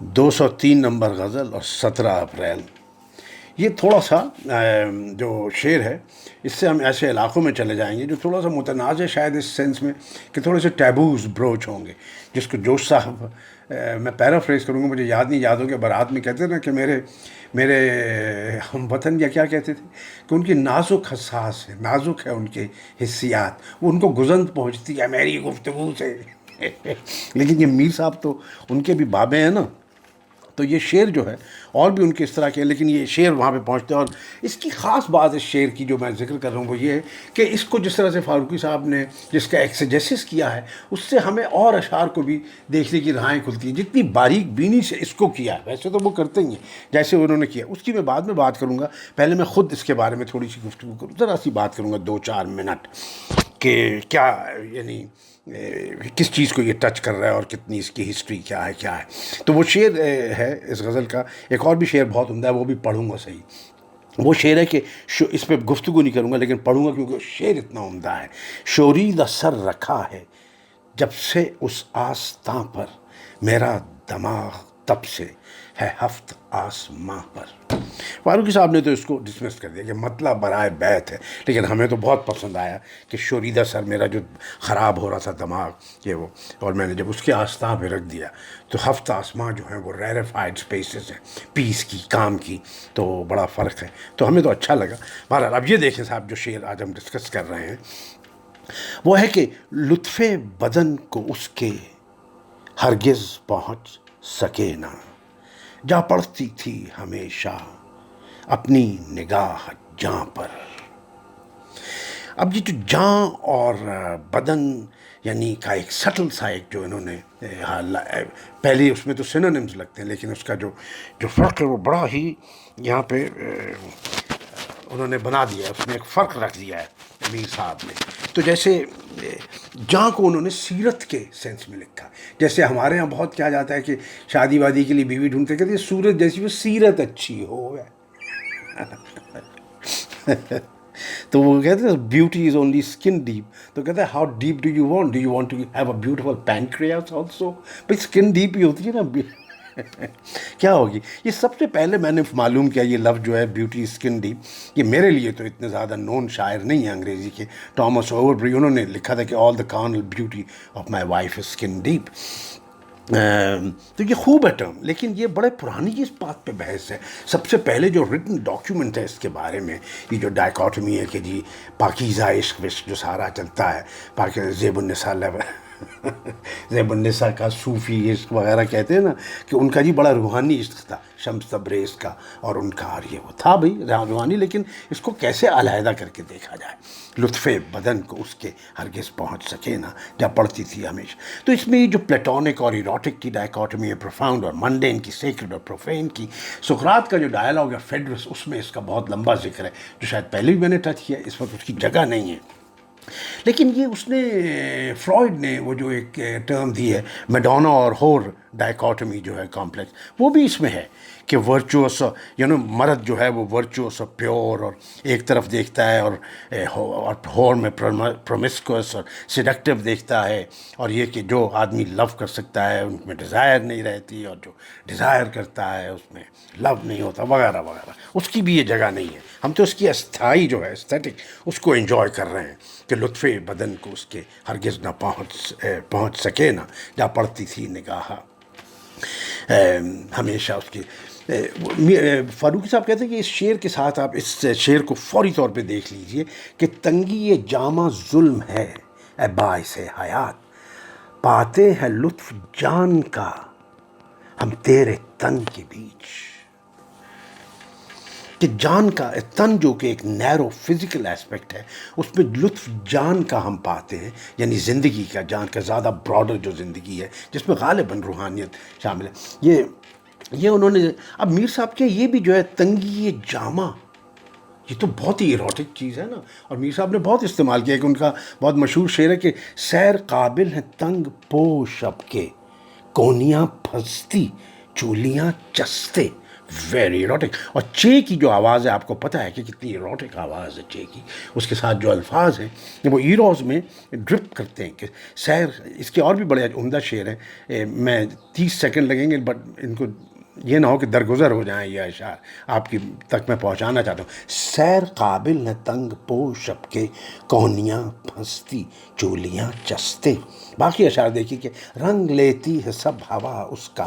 203 number غزل اور 17 April. یہ تھوڑا سا جو شعر ہے اس سے ہم ایسے علاقوں میں چلے جائیں گے جو تھوڑا سا متنازع شاید اس سینس میں کہ تھوڑے سے ٹیبوز بروچ ہوں گے، جس کو جوش صاحب میں پیرافریز کروں گا، مجھے یاد نہیں، یاد ہو کہ بارات میں کہتے تھے نا کہ میرے ہم وطن یا کیا کہتے تھے کہ ان کی نازک حساس ہے، نازک ہے ان کے حسیات، وہ ان کو گزند پہنچتی ہے میری گفتگو سے لیکن یہ میر صاحب تو ان کے بھی بابے ہیں نا، تو یہ شعر جو ہے اور بھی ان کے اس طرح کے ہیں، لیکن یہ شعر وہاں پہ پہنچتے ہیں۔ اور اس کی خاص بات اس شعر کی جو میں ذکر کر رہا ہوں وہ یہ ہے کہ اس کو جس طرح سے فاروقی صاحب نے جس کا ایکسیجیسس کیا ہے، اس سے ہمیں اور اشعار کو بھی دیکھنے کی راہیں کھلتی ہیں، جتنی باریک بینی سے اس کو کیا ہے۔ ویسے تو وہ کرتے ہی ہیں جیسے انہوں نے کیا، اس کی میں بعد میں بات کروں گا، پہلے میں خود اس کے بارے میں تھوڑی سی گفتگو کروں، ذرا سی بات کروں گا 2-4 منٹ کہ کیا یعنی کس چیز کو یہ ٹچ کر رہا ہے اور کتنی اس کی ہسٹری کیا ہے۔ تو وہ شعر ہے اس غزل کا، ایک اور بھی شعر بہت عمدہ ہے، وہ بھی پڑھوں گا صحیح۔ وہ شعر ہے کہ اس پہ گفتگو نہیں کروں گا لیکن پڑھوں گا کیونکہ شعر اتنا عمدہ ہے۔ شوریدہ سر رکھا ہے جب سے اس آستاں پر، میرا دماغ تب سے ہے ہفت آسماں پر۔ فاروقی صاحب نے تو اس کو ڈسمس کر دیا کہ مطلب برائے بیت ہے، لیکن ہمیں تو بہت پسند آیا کہ شوریدہ سر، میرا جو خراب ہو رہا تھا دماغ یہ وہ، اور میں نے جب اس کے آستاں پہ رکھ دیا تو ہفت آسماں جو ہیں وہ ریریفائڈ سپیسز ہیں، پیس کی، کام کی، تو بڑا فرق ہے، تو ہمیں تو اچھا لگا۔ بہرحال اب یہ دیکھیں صاحب، جو شعر آج ہم ڈسکس کر رہے ہیں وہ ہے کہ لطف بدن کو اس کے ہرگز پہنچ سکے نہ، جا پڑتی تھی ہمیشہ اپنی نگاہ جاں پر۔ اب یہ جو جاں اور بدن یعنی کا ایک سٹل سا ایک جو انہوں نے پہلے اس میں تو سینونیمز لگتے ہیں، لیکن اس کا جو فرق ہے وہ بڑا ہی یہاں پہ انہوں نے بنا دیا ہے، اس میں ایک فرق رکھ دیا ہے امیر صاحب نے۔ تو جیسے جاں کو انہوں نے سیرت کے سینس میں لکھا، جیسے ہمارے ہاں بہت کیا جاتا ہے کہ شادی وادی کے لیے بیوی ڈھونڈتے کہتے ہیں صورت جیسی وہ سیرت اچھی ہو تو وہ کہتے ہیں beauty is only skin deep, تو کہتے ہیں how deep do you want to have a beautiful pancreas also, بھائی اسکن ڈیپ ہی ہوتی ہے نا کیا ہوگی۔ یہ سب سے پہلے میں نے معلوم کیا یہ لفظ جو ہے بیوٹی اسکن ڈیپ، یہ میرے لیے تو اتنے زیادہ نون شاعر نہیں ہیں انگریزی کے، ٹامس اووربری انہوں نے لکھا تھا کہ all the carnal beauty of my wife is skin deep. تو یہ خوب ہے ٹرم، لیکن یہ بڑے پرانی اس بات پہ بحث ہے۔ سب سے پہلے جو ریٹن ڈاکیومنٹ ہے اس کے بارے میں، یہ جو ڈائیکاٹمی ہے کہ جی پاکیزہ عشق وشق جو سارا چلتا ہے، زیب النساء زیب النساء کا صوفی عشق وغیرہ کہتے ہیں نا، کہ ان کا جی بڑا روحانی عشق تھا شمس تبریز کا، اور ان کا اور یہ وہ تھا بھائی روحانی، لیکن اس کو کیسے علیحدہ کر کے دیکھا جائے، لطف بدن کو اس کے ہرگز پہنچ سکے نا، جا پڑتی تھی ہمیشہ۔ تو اس میں یہ جو پلیٹونک اور ایروٹک کی ڈائیکاٹمی ہے، پروفاؤنڈ اور منڈین کی، سیکرڈ اور پروفین کی، سقراط کا جو ڈائلاگ ہے فیڈرس، اس میں اس کا بہت لمبا ذکر ہے جو شاید پہلے بھی میں نے ٹچ کیا، اس وقت اس کی جگہ نہیں ہے۔ لیکن یہ اس نے فرائڈ نے وہ جو ایک ٹرم دی ہے میڈونا اور ہور ڈائیکاٹمی جو ہے کمپلیکس، وہ بھی اس میں ہے کہ ورچوس یعنی مرد جو ہے وہ ورچوس اور پیور اور ایک طرف دیکھتا ہے، اور ہور میں پرومسکوس اور سیڈکٹیو دیکھتا ہے، اور یہ کہ جو آدمی لو کر سکتا ہے ان میں ڈیزائر نہیں رہتی، اور جو ڈیزائر کرتا ہے اس میں لو نہیں ہوتا، وغیرہ وغیرہ۔ اس کی بھی یہ جگہ نہیں ہے، ہم تو اس کی استھائی جو ہے استھیٹک اس کو انجوائے کر رہے ہیں کہ لطف بدن کو اس کے ہرگز نہ پہنچ سکے نہ، جا پڑتی تھی نگاہ ہمیشہ اس کی۔ فاروقی صاحب کہتے ہیں کہ اس شعر کے ساتھ آپ اس شعر کو فوری طور پہ دیکھ لیجئے کہ تنگی یہ جامہ ظلم ہے اے باعث حیات، پاتے ہیں لطف جان کا ہم تیرے تن کے بیچ، کہ جان کا تن جو کہ ایک نیرو فزیکل ایسپیکٹ ہے، اس میں لطف جان کا ہم پاتے ہیں، یعنی زندگی کا جان کا زیادہ براڈر جو زندگی ہے جس میں غالباً روحانیت شامل ہے۔ یہ انہوں نے اب میر صاحب کے یہ بھی جو ہے تنگی جامہ، یہ تو بہت ہی ایروٹک چیز ہے نا، اور میر صاحب نے بہت استعمال کیا کہ ان کا بہت مشہور شعر ہے کہ سیر قابل ہیں تنگ پوش اب کے، کونیاں پھنستی چولیاں چستے ویری ایروٹک. اور چے کی جو آواز ہے آپ کو پتہ ہے کہ کتنی ایروٹک آواز ہے چے کی. اس کے ساتھ جو الفاظ ہیں وہ ایروز میں ڈرپ کرتے ہیں کہ سیر. اس کے اور بھی بڑے عمدہ شعر ہیں. میں 30 سیکنڈ لگیں گے بٹ ان کو یہ نہ ہو کہ درگزر ہو جائیں یہ اشعار آپ کی تک میں پہنچانا چاہتا ہوں. سیر قابل ہے تنگ پوش شب کے کونیاں پھنستی چولیاں چستے. باقی اشعار دیکھیے کہ رنگ لیتی ہے سب ہوا اس کا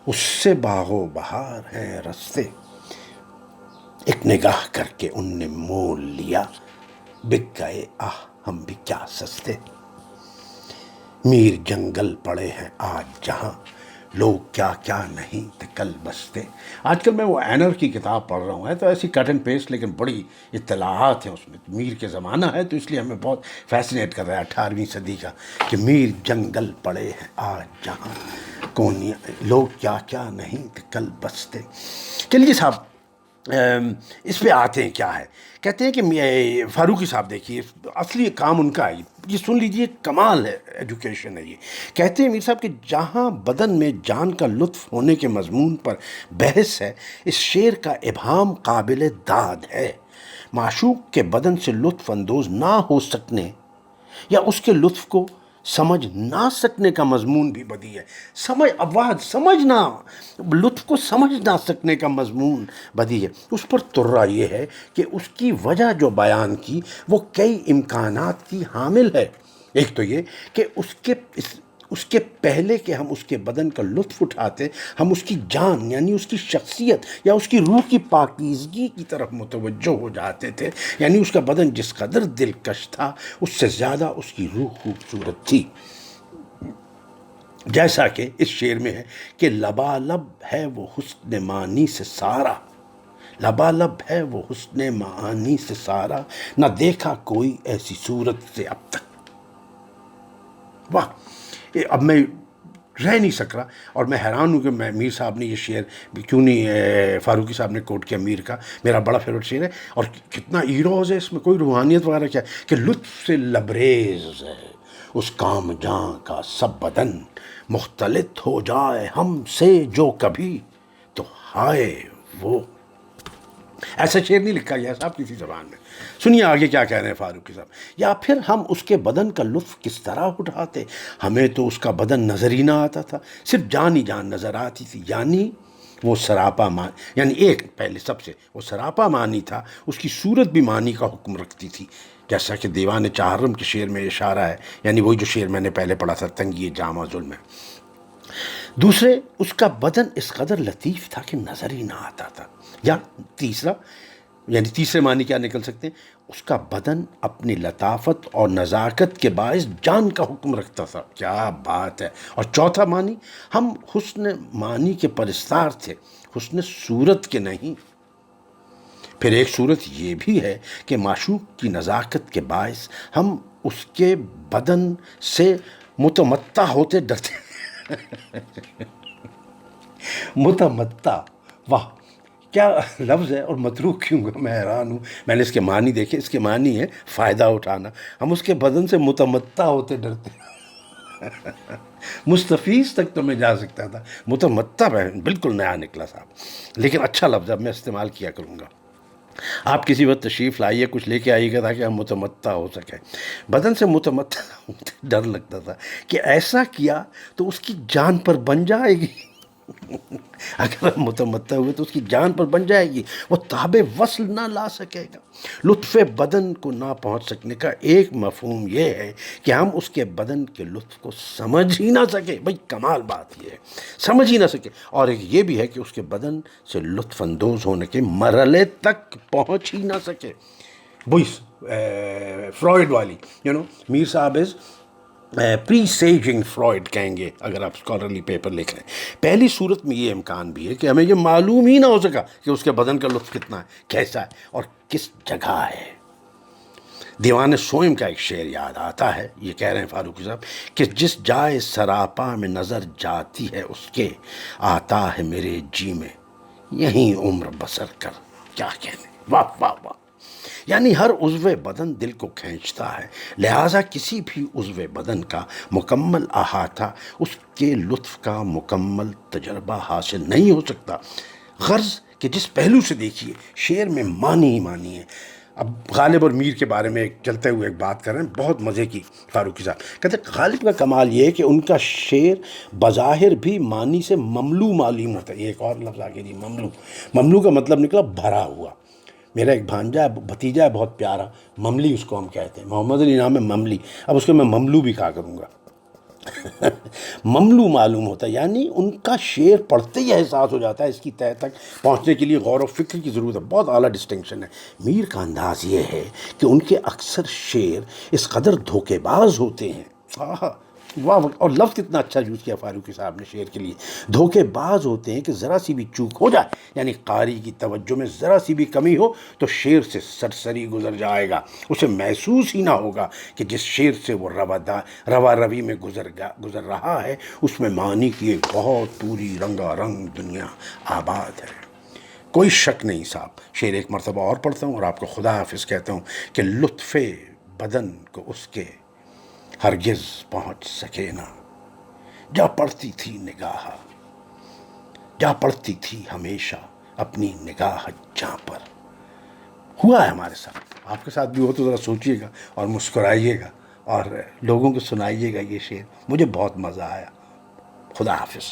اس سے باغ و بہار ہے رستے. ایک نگاہ کر کے ان نے مول لیا بک گئے آہ ہم بھی کیا سستے. میر جنگل پڑے ہیں آج جہاں لوگ کیا کیا نہیں تھے کل بستے. آج کل میں وہ اینر کی کتاب پڑھ رہا ہوں. ہے تو ایسی کٹ اینڈ پیسٹ لیکن بڑی اطلاعات ہیں اس میں. میر کے زمانہ ہے تو اس لیے ہمیں بہت فیسنیٹ کر رہا ہے 18ویں صدی کا کہ میر جنگل پڑے ہیں آج جہاں کونیاں لوگ کیا کیا نہیں تھے کل بستے. چلیے صاحب اس پہ آتے ہیں. کیا ہے کہتے ہیں کہ فاروقی صاحب دیکھیے اصلی کام ان کا ہے. یہ سن لیجئے کمال ہے ایجوکیشن ہے یہ. کہتے ہیں میر صاحب کہ جہاں بدن میں جان کا لطف ہونے کے مضمون پر بحث ہے اس شعر کا ابہام قابل داد ہے. معشوق کے بدن سے لطف اندوز نہ ہو سکنے یا اس کے لطف کو سمجھ نہ سکنے کا مضمون بھی بدی ہے. سمجھنا لطف کو سمجھ نہ سکنے کا مضمون بدی ہے. اس پر ترا یہ ہے کہ اس کی وجہ جو بیان کی وہ کئی امکانات کی حامل ہے. ایک تو یہ کہ اس کے پہلے کہ ہم اس کے بدن کا لطف اٹھاتے ہم اس کی جان یعنی اس کی شخصیت یا اس کی روح کی پاکیزگی کی طرف متوجہ ہو جاتے تھے. یعنی اس کا بدن جس قدر دلکش تھا اس سے زیادہ اس کی روح خوبصورت تھی. جیسا کہ اس شعر میں ہے کہ لبالب ہے وہ حسن معنی سے سارا لبالب ہے وہ حسن معانی سے سارا نہ دیکھا کوئی ایسی صورت سے اب تک. واہ. اب میں رہ نہیں سک رہا اور میں حیران ہوں کہ میں میر صاحب نے یہ شعر کیوں نہیں فاروقی صاحب نے کوٹ کیا. میر کا میرا بڑا فیوریٹ شعر ہے اور کتنا ایروز ہے اس میں. کوئی روحانیت وغیرہ کیا ہے کہ لطف سے لبریز ہے اس کام جاں کا سب بدن مختلط ہو جائے ہم سے جو کبھی تو ہائے وہ. ایسا شعر نہیں لکھا گیا صاحب کسی زبان میں. سنیے آگے کیا کہہ رہے ہیں فاروقی صاحب. یا پھر ہم اس کے بدن کا لطف کس طرح اٹھاتے. ہمیں تو اس کا بدن نظر ہی نہ آتا تھا صرف جان ہی جان نظر آتی تھی. یعنی وہ سراپا یعنی ایک پہلے سب سے وہ سراپا معنی تھا. اس کی صورت بھی معنی کا حکم رکھتی تھی جیسا کہ دیوان چہرم کے شعر میں اشارہ ہے. یعنی وہی جو شعر میں نے پہلے پڑھا تھا تنگی جامع ظلم ہے. دوسرے اس کا بدن اس قدر لطیف تھا کہ نظر ہی نہ آتا تھا. یا تیسرا یعنی تیسرے معنی کیا نکل سکتے ہیں اس کا بدن اپنی لطافت اور نزاکت کے باعث جان کا حکم رکھتا تھا. کیا بات ہے. اور چوتھا معنی ہم حسن معنی کے پرستار تھے حسن صورت کے نہیں. پھر ایک صورت یہ بھی ہے کہ معشوق کی نزاکت کے باعث ہم اس کے بدن سے متمتع ہوتے ڈرتے. متمتع. واہ کیا لفظ ہے اور متروک کیوں گا. میں حیران ہوں. میں نے اس کے معنی دیکھے. اس کے معنی ہے فائدہ اٹھانا. ہم اس کے بدن سے متمتع ہوتے ڈرتے. مستفیض تک تو میں جا سکتا تھا. متمتع بالکل نیا نکلا صاحب لیکن اچھا لفظ اب میں استعمال کیا کروں گا. آپ کسی وقت تشریف لائیے کچھ لے کے آئیے گا تاکہ ہم متمتع ہو سکیں. بدن سے متمتع ہوتے ڈر لگتا تھا کہ ایسا کیا تو اس کی جان پر بن جائے گی. اگر ہم متمتع ہوئے تو اس کی جان پر بن جائے گی. وہ تاب وصل نہ لا سکے گا. لطف بدن کو نہ پہنچ سکنے کا ایک مفہوم یہ ہے کہ ہم اس کے بدن کے لطف کو سمجھ ہی نہ سکے. بھئی کمال بات یہ ہے سمجھ ہی نہ سکے. اور ایک یہ بھی ہے کہ اس کے بدن سے لطف اندوز ہونے کے مرحلے تک پہنچ ہی نہ سکے. وہی فرائڈ والی میر صاحب از پری سیجنگ فرائڈ کہیں گے اگر آپ اسکالرلی پیپر لکھ رہے ہیں. پہلی صورت میں یہ امکان بھی ہے کہ ہمیں یہ معلوم ہی نہ ہو سکا کہ اس کے بدن کا لطف کتنا ہے کیسا ہے اور کس جگہ ہے. دیوان سوئم کا ایک شعر یاد آتا ہے. یہ کہہ رہے ہیں فاروقی صاحب کہ جس جائے سراپا میں نظر جاتی ہے اس کے آتا ہے میرے جی میں یہیں عمر بسر کر. کیا کہنے. واہ واہ واہ. یعنی ہر عضو بدن دل کو کھینچتا ہے لہٰذا کسی بھی عضو بدن کا مکمل احاطہ اس کے لطف کا مکمل تجربہ حاصل نہیں ہو سکتا. غرض کہ جس پہلو سے دیکھیے شعر میں معنی ہی معنی ہے۔ اب غالب اور میر کے بارے میں چلتے ہوئے ایک بات کر رہے ہیں، بہت مزے کی فاروقی صاحب کہتے ہیں غالب کا کمال یہ ہے کہ ان کا شعر بظاہر بھی معنی سے مملو معلوم ہوتا ہے۔ یہ ایک اور لفظ آگے جی، مملو، مملو کا مطلب نکلا بھرا ہوا۔ میرا ایک بھانجا ہے، بھتیجا ہے بہت پیارا، مملی اس کو ہم کہتے ہیں، محمد علی نام ہے مملی، اب اس کو میں مملو بھی کہا کروں گا مملو معلوم ہوتا ہے، یعنی ان کا شعر پڑھتے ہی احساس ہو جاتا ہے اس کی تہہ تک پہنچنے کے لیے غور و فکر کی ضرورت ہے۔ بہت اعلیٰ ڈسٹنکشن ہے۔ میر کا انداز یہ ہے کہ ان کے اکثر شعر اس قدر دھوکے باز ہوتے ہیں، واہ، اور لفظ کتنا اچھا یوز کیا فاروقی صاحب نے شعر کے لیے، دھوکے باز ہوتے ہیں کہ ذرا سی بھی چوک ہو جائے، یعنی قاری کی توجہ میں ذرا سی بھی کمی ہو تو شعر سے سرسری گزر جائے گا، اسے محسوس ہی نہ ہوگا کہ جس شعر سے وہ روا روی میں گزر رہا ہے اس میں معنی کی ایک بہت پوری رنگا رنگ دنیا آباد ہے۔ کوئی شک نہیں صاحب، شعر ایک مرتبہ اور پڑھتا ہوں اور آپ کو خدا حافظ کہتا ہوں کہ لطف بدن کو اس کے ہرگز پہنچ سکے نہ، جا پڑتی تھی نگاہ، جا پڑتی تھی ہمیشہ اپنی نگاہ جہاں پر۔ ہوا ہے ہمارے ساتھ، آپ کے ساتھ بھی ہو تو ذرا سوچئے گا اور مسکرائیے گا اور لوگوں کو سنائیے گا یہ شعر، مجھے بہت مزہ آیا۔ خدا حافظ۔